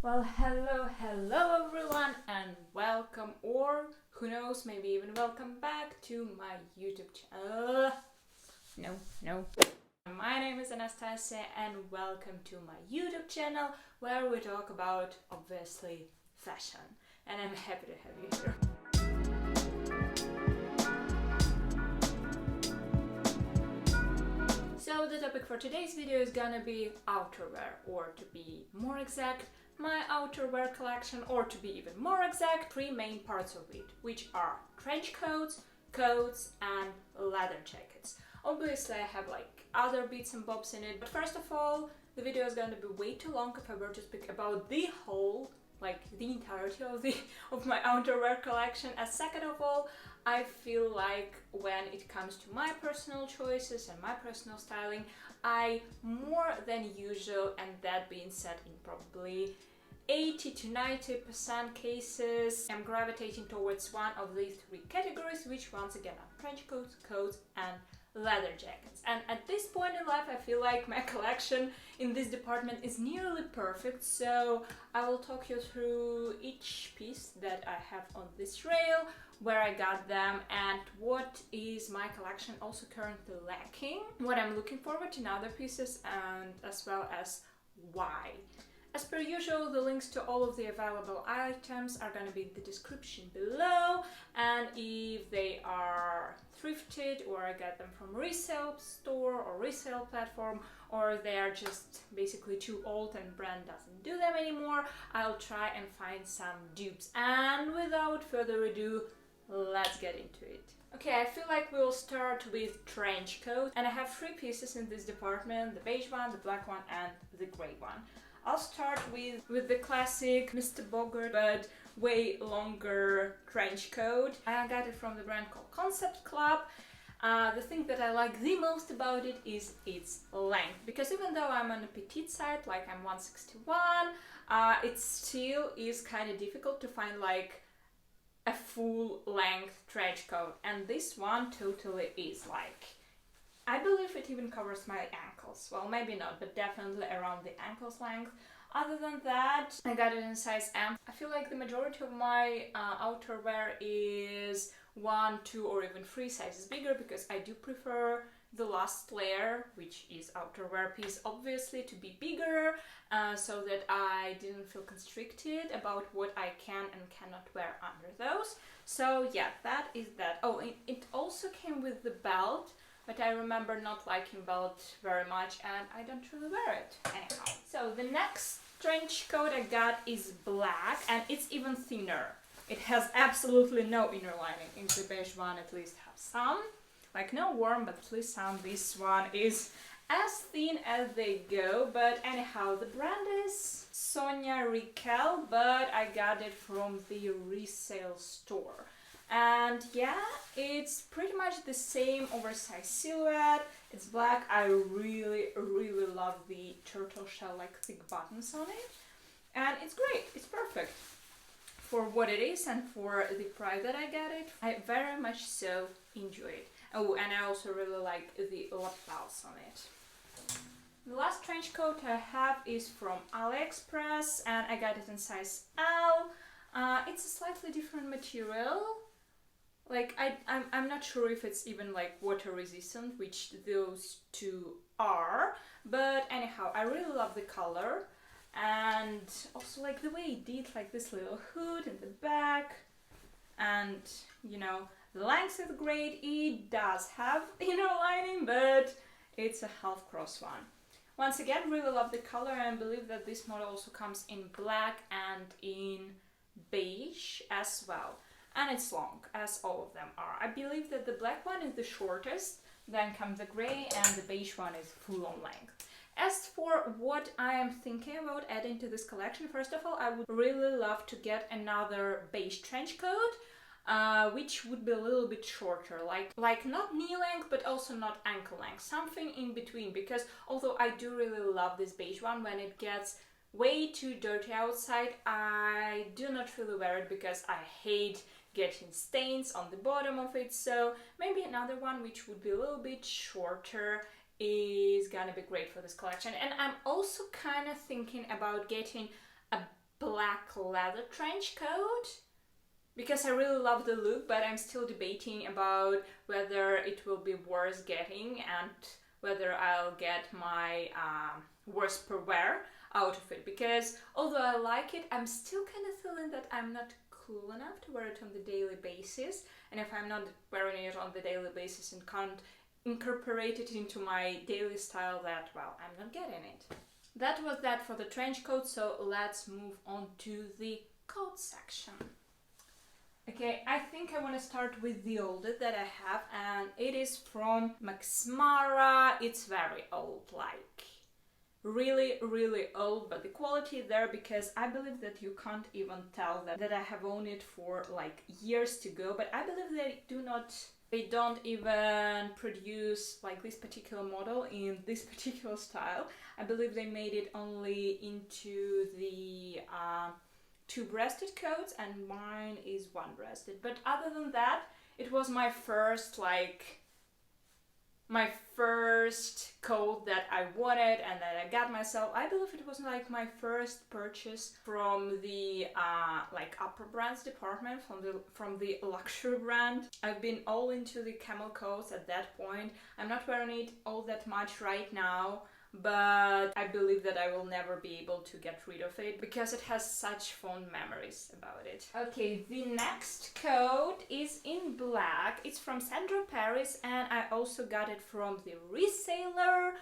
Well, hello everyone, and welcome, or who knows, maybe even welcome back to my YouTube channel. No. My name is Anastasia, and welcome to my YouTube channel where we talk about, obviously, fashion. And I'm happy to have you here. So the topic for today's video is gonna be outerwear, or to be more exact, my outerwear collection, or to be even more exact, three main parts of it, which are trench coats, coats, and leather jackets. Obviously I have like other bits and bobs in it, but first of all, the video is going to be way too long if I were to speak about the whole, like the entirety of my outerwear collection. And second of all, I feel like when it comes to my personal choices and my personal styling, I more than usual, and that being said, in probably 80 to 90% cases, I'm gravitating towards one of these three categories, which once again are trench coats, coats, and leather jackets. And at this point in life, I feel like my collection in this department is nearly perfect, so I will talk you through each piece that I have on this rail, where I got them, and what is my collection also currently lacking, what I'm looking forward to in other pieces, and as well as why. As per usual, the links to all of the available items are going to be in the description below, and if they are thrifted or I get them from resale store or resale platform, or they are just basically too old and brand doesn't do them anymore, I'll try and find some dupes. And without further ado, let's get into it. Okay, I feel like we'll start with trench coat, and I have three pieces in this department: the beige one, the black one, and the gray one. I'll start with the classic Mr. Bogart, but way longer trench coat. I got it from the brand called Concept Club. The thing that I like the most about it is its length, because even though I'm on the petite side, like I'm 161, it still is kind of difficult to find like a full length trench coat, and this one totally is. Like, I believe it even covers my ankles. Well, maybe not, but definitely around the ankles length. Other than that, I got it in size M. I feel like the majority of my outerwear is 1, 2, or even 3 sizes bigger, because I do prefer the last layer, which is outerwear piece, obviously, to be bigger, so that I didn't feel constricted about what I can and cannot wear under those. So yeah, that is that. Oh, it also came with the belt, but I remember not liking belt very much, and I don't really wear it anyhow. So the next trench coat I got is black, and it's even thinner. It has absolutely no inner lining. In the beige one, at least have some. Like, no warm, but at least some. This one is as thin as they go, but anyhow, the brand is Sonia Riquel, but I got it from the resale store. And yeah, it's pretty much the same oversized silhouette. It's black. I really love the turtle shell like thick buttons on it, and it's great. It's perfect for what it is and for the price that I got it. I very much so enjoy it. Oh, and I also really like the lapels on it. The last trench coat I have is from AliExpress, and I got it in size L. It's a slightly different material. Like, I'm not sure if it's even like water resistant, which those two are, but anyhow, I really love the color, and also like the way it did like this little hood in the back, and you know, the length is great. It does have inner lining, but it's a half cross one. Once again, really love the color, and believe that this model also comes in black and in beige as well. And it's long, as all of them are. I believe that the black one is the shortest, then comes the grey, and the beige one is full on length. As for what I am thinking about adding to this collection, first of all, I would really love to get another beige trench coat, which would be a little bit shorter, like not knee length, but also not ankle length, something in between, because although I do really love this beige one, when it gets way too dirty outside, I do not really wear it because I hate getting stains on the bottom of it. So maybe another one which would be a little bit shorter is gonna be great for this collection. And I'm also kind of thinking about getting a leather trench coat because I really love the look, but I'm still debating about whether it will be worth getting and whether I'll get my worst per wear out of it, because although I like it, I'm still kind of feeling that I'm not cool enough to wear it on the daily basis, and if I'm not wearing it on the daily basis and can't incorporate it into my daily style, that, well, I'm not getting it. That was that for the trench coat, so let's move on to the coat section. Okay, I think I want to start with the oldest that I have, and it is from Max Mara. It's very old, like really old, but the quality is there because I believe that you can't even tell that I have owned it for like years to go, but I believe they don't even produce like this particular model in this particular style. I believe they made it only into the two-breasted coats, and mine is one-breasted. But other than that, it was my first coat that I wanted and that I got myself. I believe it was like my first purchase from the like upper brands department, from the luxury brand. I've been all into the Camel coats at that point. I'm not wearing it all that much right now, but I believe that I will never be able to get rid of it because it has such fond memories about it. Okay, the next coat is in black. It's from Sandro Paris, and I also got it from the reseller.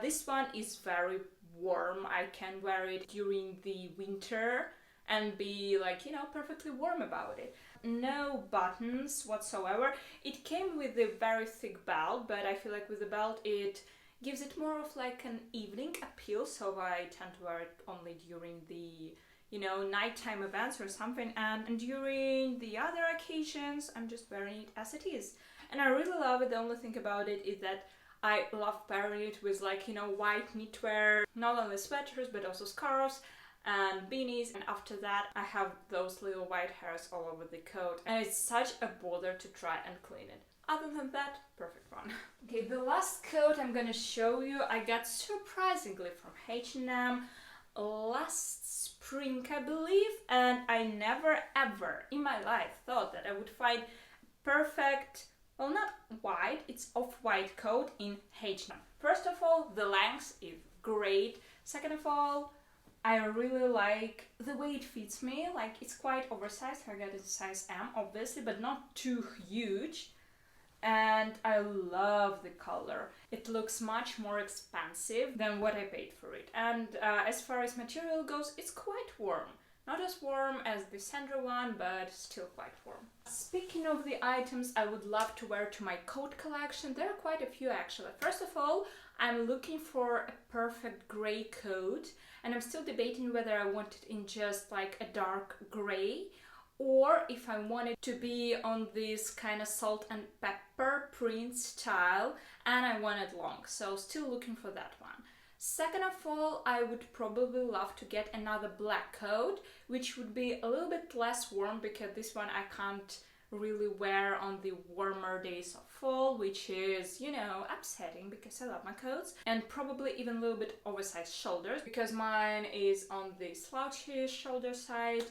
This one is very warm. I can wear it during the winter and be like, you know, perfectly warm about it. No buttons whatsoever. It came with a very thick belt, but I feel like with the belt it gives it more of like an evening appeal, so I tend to wear it only during the, you know, nighttime events or something, and during the other occasions I'm just wearing it as it is. And I really love it. The only thing about it is that I love pairing it with, like, you know, white knitwear, not only sweaters but also scarves and beanies, and after that I have those little white hairs all over the coat, and it's such a bother to try and clean it. Other than that, perfect one. Okay, the last coat I'm gonna show you, I got surprisingly from H&M last spring, I believe, and I never ever in my life thought that I would find perfect, well, not white, it's off-white coat in H&M. First of all, the length is great. Second of all, I really like the way it fits me. Like, it's quite oversized. I got it size M, obviously, but not too huge. And I love the color. It looks much more expensive than what I paid for it. And as far as material goes, it's quite warm. Not as warm as the Sandro one, but still quite warm. Speaking of the items I would love to wear to my coat collection, there are quite a few actually. First of all, I'm looking for a perfect grey coat, and I'm still debating whether I want it in just like a dark grey, or if I want it to be on this kind of salt and pepper print style, and I want it long, so still looking for that one. Second of all, I would probably love to get another black coat, which would be a little bit less warm, because this one I can't really wear on the warmer days of fall, which is, you know, upsetting because I love my coats. And probably even a little bit oversized shoulders, because mine is on the slouchy shoulder side.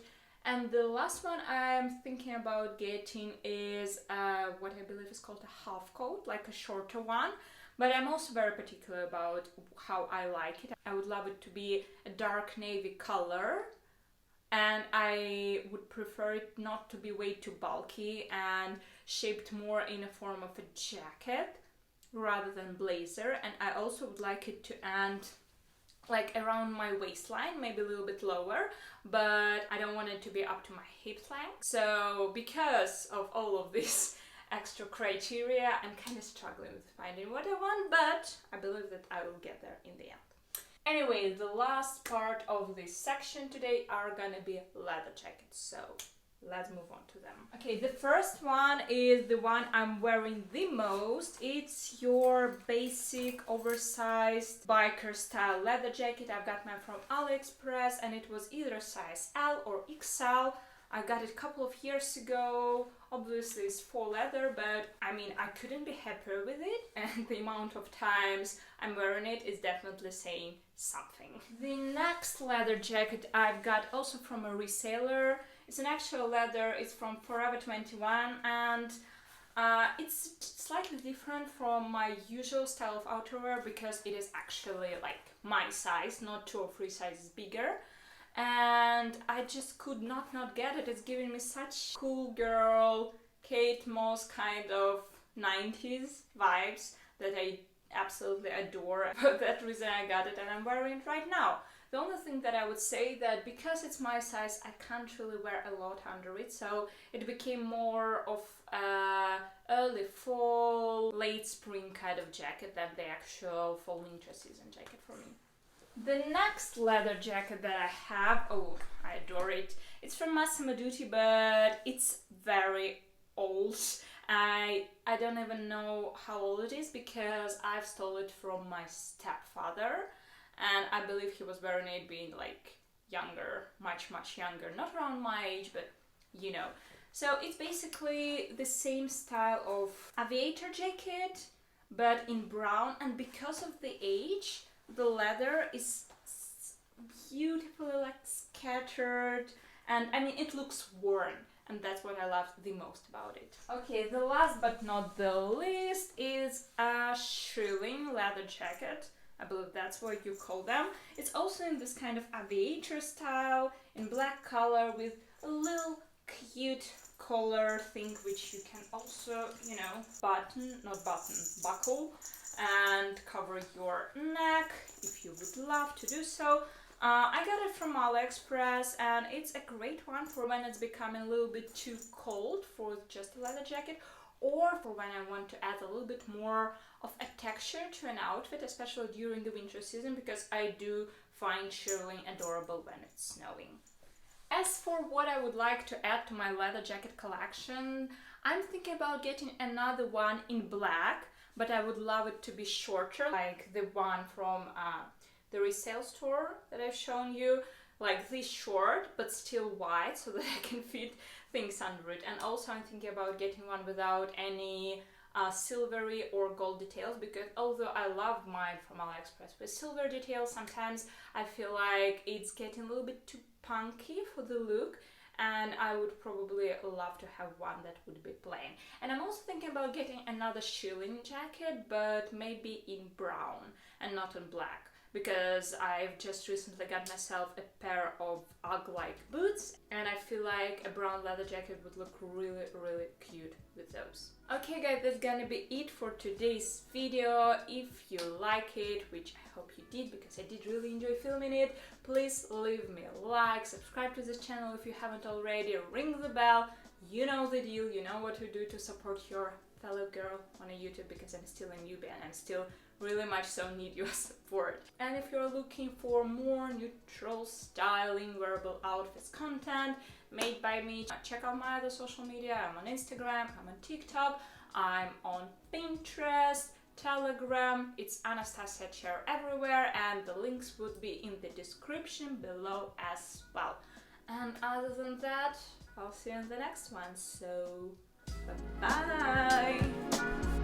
And the last one I'm thinking about getting is what I believe is called a half coat, like a shorter one. But I'm also very particular about how I like it. I would love it to be a dark navy color, and I would prefer it not to be way too bulky and shaped more in a form of a jacket rather than blazer. And I also would like it to end like around my waistline, maybe a little bit lower, but I don't want it to be up to my hip length. So because of all of this extra criteria, I'm kind of struggling with finding what I want, but I believe that I will get there in the end. Anyway, the last part of this section today are gonna be leather jackets, so let's move on to them. Okay, the first one is the one I'm wearing the most. It's your basic oversized biker style leather jacket. I've got mine from AliExpress, and it was either size L or XL. I got it a couple of years ago. Obviously it's faux leather, but I mean, I couldn't be happier with it, and the amount of times I'm wearing it is definitely saying something. The next leather jacket I've got also from a reseller. It's an actual leather, it's from Forever 21, and it's slightly different from my usual style of outerwear because it is actually like my size, not 2 or 3 sizes bigger. And I just could not get it. It's giving me such cool girl, Kate Moss kind of 90s vibes that I absolutely adore. For that reason I got it and I'm wearing it right now. The only thing that I would say that because it's my size, I can't really wear a lot under it, so it became more of early fall, late spring kind of jacket than the actual fall winter season jacket for me. The next leather jacket that I have, oh, I adore it. It's from Massimo Dutti, but it's very old. I don't even know how old it is because I've stole it from my stepfather, and I believe he was wearing it being like younger, much younger, not around my age, but you know. So it's basically the same style of aviator jacket, but in brown, and because of the age, the leather is beautifully like scattered, and I mean it looks worn, and that's what I love the most about it. Okay, the last but not the least is a Shearling leather jacket. I believe that's what you call them. It's also in this kind of aviator style, in black color with a little cute collar thing which you can also, you know, buckle and cover your neck if you would love to do so. I got it from AliExpress, and it's a great one for when it's becoming a little bit too cold for just a leather jacket, or for when I want to add a little bit more of a texture to an outfit, especially during the winter season, because I do find Shearling adorable when it's snowing. As for what I would like to add to my leather jacket collection, I'm thinking about getting another one in black, but I would love it to be shorter, like the one from the resale store that I've shown you, like this short but still wide so that I can fit things under it. And also I'm thinking about getting one without any silvery or gold details, because although I love mine from AliExpress with silver details, sometimes I feel like it's getting a little bit too punky for the look, and I would probably love to have one that would be plain. And I'm also thinking about getting another Shearling jacket, but maybe in brown and not in black, because I've just recently got myself a pair of UGG-like boots, and I feel like a brown leather jacket would look really cute with those. Okay guys, that's gonna be it for today's video. If you like it, which I hope you did because I did really enjoy filming it, please leave me a like, subscribe to this channel if you haven't already, ring the bell, you know the deal, you know what to do to support your fellow girl on YouTube, because I'm still a newbie and I'm still really much so need your support. And if you're looking for more neutral styling wearable outfits content made by me, check out my other social media. I'm on Instagram, I'm on TikTok, I'm on Pinterest, Telegram. It's Anastasia Chair everywhere, and the links would be in the description below as well. And other than that, I'll see you in the next one, so bye bye.